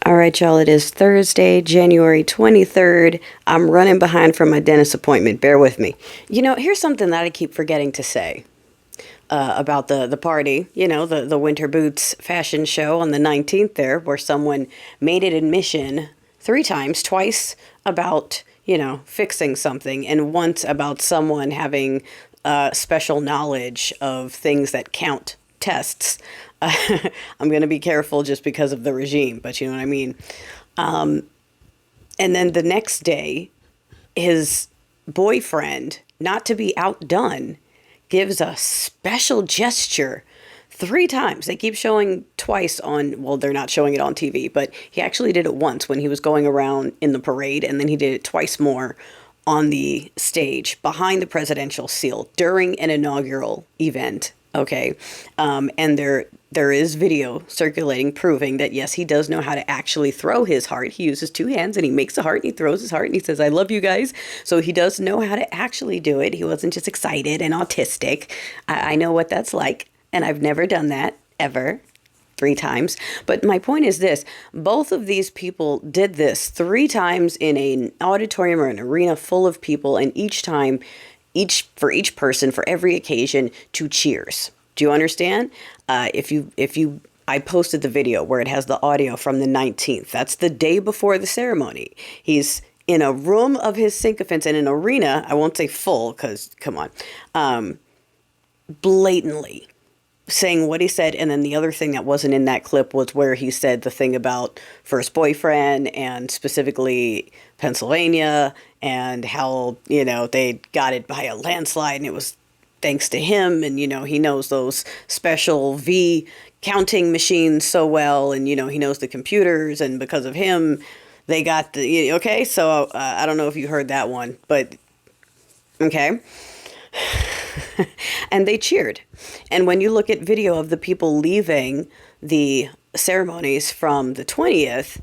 All right, y'all, it is Thursday, January 23rd. I'm running behind from my dentist appointment. Bear with me. You know, here's something that I keep forgetting to say about the party, the Winter Boots fashion show on the 19th there, where someone made an admission twice about, fixing something, and once about someone having special knowledge of things that count tests. I'm going to be careful just because of the regime, but you know what I mean? And then the next day, his boyfriend, not to be outdone, gives a special gesture 3 times. They keep showing twice on, well, they're not showing it on TV, but he actually did it once when he was going around in the parade, and then he did it twice more on the stage behind the presidential seal during an inaugural event. Okay. And there is video circulating proving that, yes, he does know how to actually throw his heart. He uses 2 hands and he makes a heart and he throws his heart and he says, "I love you guys." So he does know how to actually do it. He wasn't just excited and autistic. I know what that's like. And I've never done that ever. 3 times. But my point is this: both of these people did this 3 times in an auditorium or an arena full of people, and each time, for each person, for every occasion, to cheers. Do you understand? I posted the video where it has the audio from the 19th. That's the day before the ceremony. He's in a room of his sycophants in an arena. I won't say full because, come on, blatantly saying what he said. And then the other thing that wasn't in that clip was where he said the thing about first boyfriend and specifically Pennsylvania and how, they got it by a landslide and it was thanks to him. And, he knows those special V counting machines so well. And, he knows the computers, and because of him, they got the, okay. So I don't know if you heard that one, but okay. And they cheered. And when you look at video of the people leaving the ceremonies from the 20th,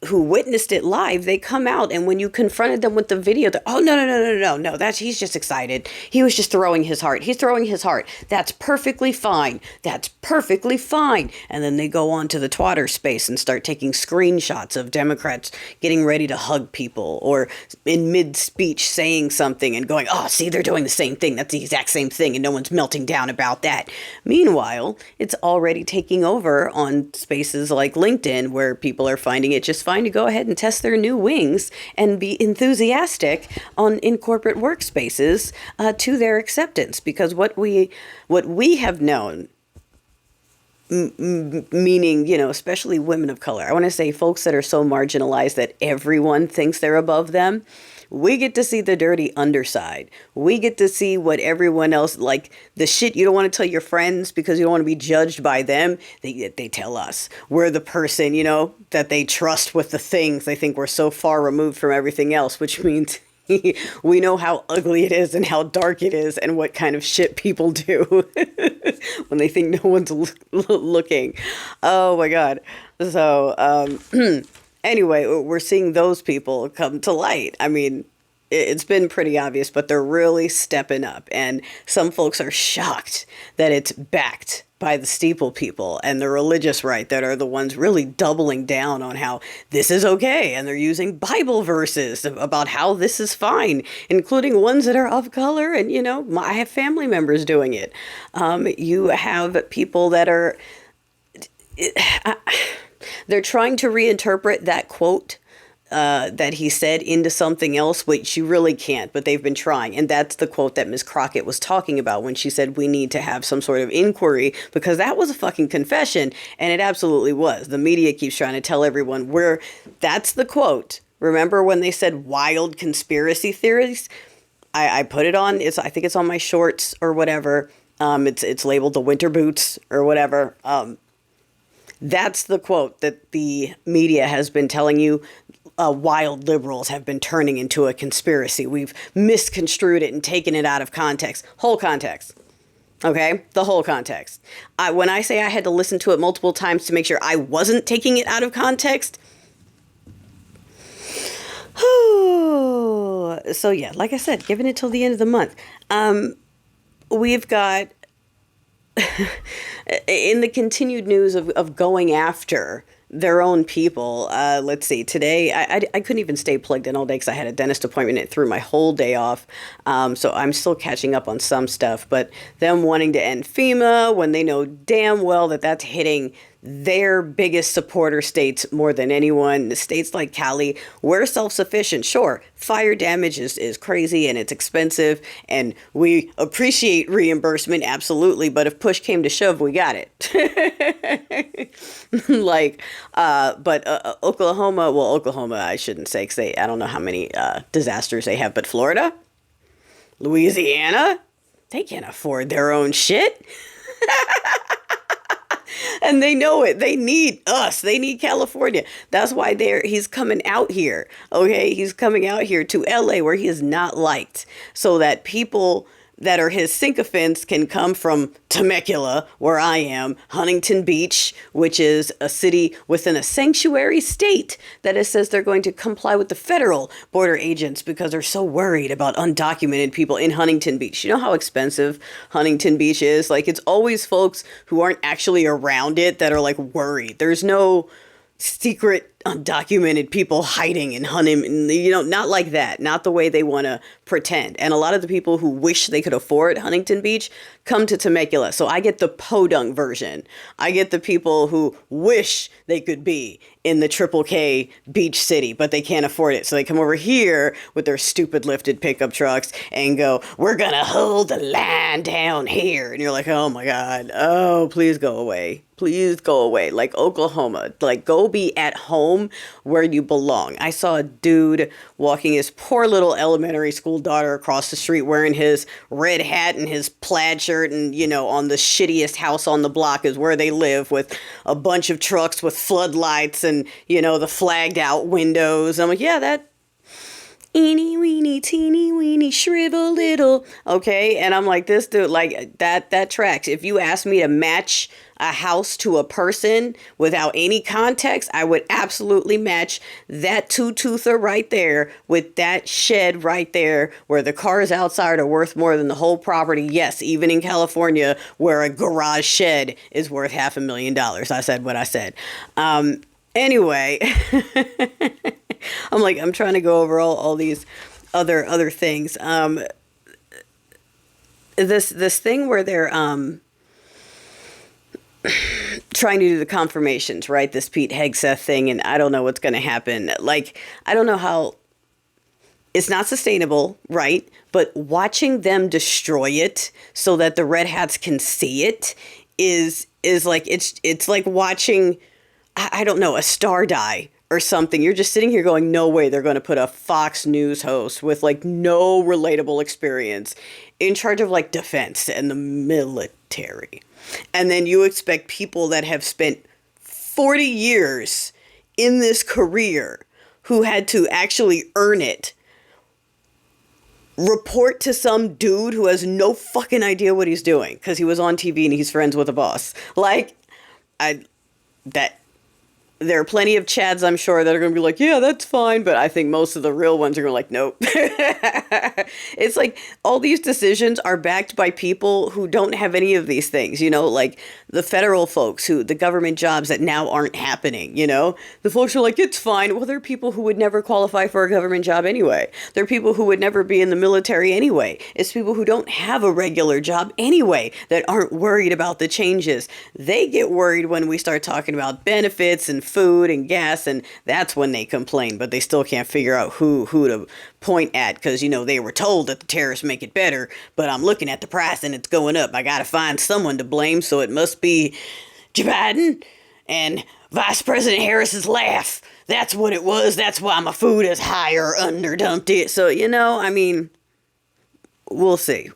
who witnessed it live, they come out, and when you confronted them with the video, they're, "Oh, no, he's just excited. He was just throwing his heart. He's throwing his heart. That's perfectly fine. That's perfectly fine." And then they go on to the Twitter space and start taking screenshots of Democrats getting ready to hug people, or in mid-speech saying something and going, "Oh, see, they're doing the same thing. That's the exact same thing, and no one's melting down about that." Meanwhile, it's already taking over on spaces like LinkedIn, where people are finding it just fine to go ahead and test their new wings and be enthusiastic in corporate workspaces to their acceptance. Because what we have known, meaning, especially women of color, I want to say folks that are so marginalized that everyone thinks they're above them, we get to see the dirty underside. We get to see what everyone else, like the shit you don't want to tell your friends because you don't want to be judged by them. They tell us. We're the person, that they trust with the things. They think we're so far removed from everything else, which means we know how ugly it is and how dark it is and what kind of shit people do when they think no one's looking. Oh my God. So, anyway, we're seeing those people come to light. I mean, it's been pretty obvious, but they're really stepping up. And some folks are shocked that it's backed by the steeple people and the religious right that are the ones really doubling down on how this is okay. And they're using Bible verses about how this is fine, including ones that are of color. And, I have family members doing it. You have people that are... they're trying to reinterpret that quote that he said into something else, which you really can't, but they've been trying. And that's the quote that Ms. Crockett was talking about when she said we need to have some sort of inquiry, because that was a fucking confession, and it absolutely was. The media keeps trying to tell everyone that's the quote. Remember when they said wild conspiracy theories? I put it on, I think it's on my shorts or whatever. It's labeled the Winter Boots or whatever. That's the quote that the media has been telling you wild liberals have been turning into a conspiracy. We've misconstrued it and taken it out of context. Whole context. Okay? The whole context. When I say I had to listen to it multiple times to make sure I wasn't taking it out of context. So yeah, like I said, giving it till the end of the month. We've got in the continued news of going after their own people. Let's see. Today, I couldn't even stay plugged in all day because I had a dentist appointment. It threw my whole day off. So I'm still catching up on some stuff. But them wanting to end FEMA when they know damn well that that's hitting their biggest supporter states more than anyone. States like Cali, we're self-sufficient. Sure, fire damage is crazy and it's expensive, and we appreciate reimbursement, absolutely. But if push came to shove, we got it. Oklahoma, well, Oklahoma, I shouldn't say, because I don't know how many disasters they have, but Florida, Louisiana, they can't afford their own shit. And they know it. They need us. They need California. That's why he's coming out here. Okay. He's coming out here to LA where he is not liked, so that people that are his sycophants can come from Temecula, where I am, Huntington Beach, which is a city within a sanctuary state that it says they're going to comply with the federal border agents because they're so worried about undocumented people in Huntington Beach. You know how expensive Huntington Beach is? Like, it's always folks who aren't actually around it that are like worried. There's no secret undocumented people hiding in Huntington, not like that, not the way they want to pretend. And a lot of the people who wish they could afford Huntington Beach come to Temecula. So I get the podunk version. I get the people who wish they could be in the Triple K beach city, but they can't afford it. So they come over here with their stupid lifted pickup trucks and go, we're going to hold the line down here. And you're like, oh my God. Oh, please go away. Please go away. Like Oklahoma, like go be at home where you belong. I saw a dude walking his poor little elementary school daughter across the street wearing his red hat and his plaid shirt, and on the shittiest house on the block is where they live, with a bunch of trucks with floodlights and the flagged out windows. I'm like, yeah, that eeny weeny teeny weeny shrivel little. Okay. And I'm like, this dude, like that tracks. If you ask me to match a house to a person without any context, I would absolutely match that two-toother right there with that shed right there where the cars outside are worth more than the whole property. Yes, even in California, where a garage shed is worth $500,000. I said what I said. Anyway, I'm trying to go over all these other things. This thing where they're trying to do the confirmations, right? This Pete Hegseth thing, and I don't know what's going to happen. Like, I don't know how. It's not sustainable, right? But watching them destroy it so that the red hats can see it is like it's like watching, I don't know, a star die or something. You're just sitting here going, no way they're going to put a Fox News host with like no relatable experience in charge of like defense and the military. And then you expect people that have spent 40 years in this career, who had to actually earn it, report to some dude who has no fucking idea what he's doing because he was on TV and he's friends with a boss. Like, there are plenty of Chads, I'm sure, that are going to be like, yeah, that's fine. But I think most of the real ones are going to like, nope. It's like all these decisions are backed by people who don't have any of these things, like the federal folks, the government jobs that now aren't happening, the folks are like, it's fine. Well, there are people who would never qualify for a government job anyway. There are people who would never be in the military anyway. It's people who don't have a regular job anyway that aren't worried about the changes. They get worried when we start talking about benefits and food and gas, and that's when they complain, but they still can't figure out who to point at, because they were told that the tariffs make it better, but I'm looking at the price and it's going up. I gotta find someone to blame, so it must be Joe Biden and Vice President Harris's laugh. That's what it was. That's why my food is higher under dumped it. So we'll see.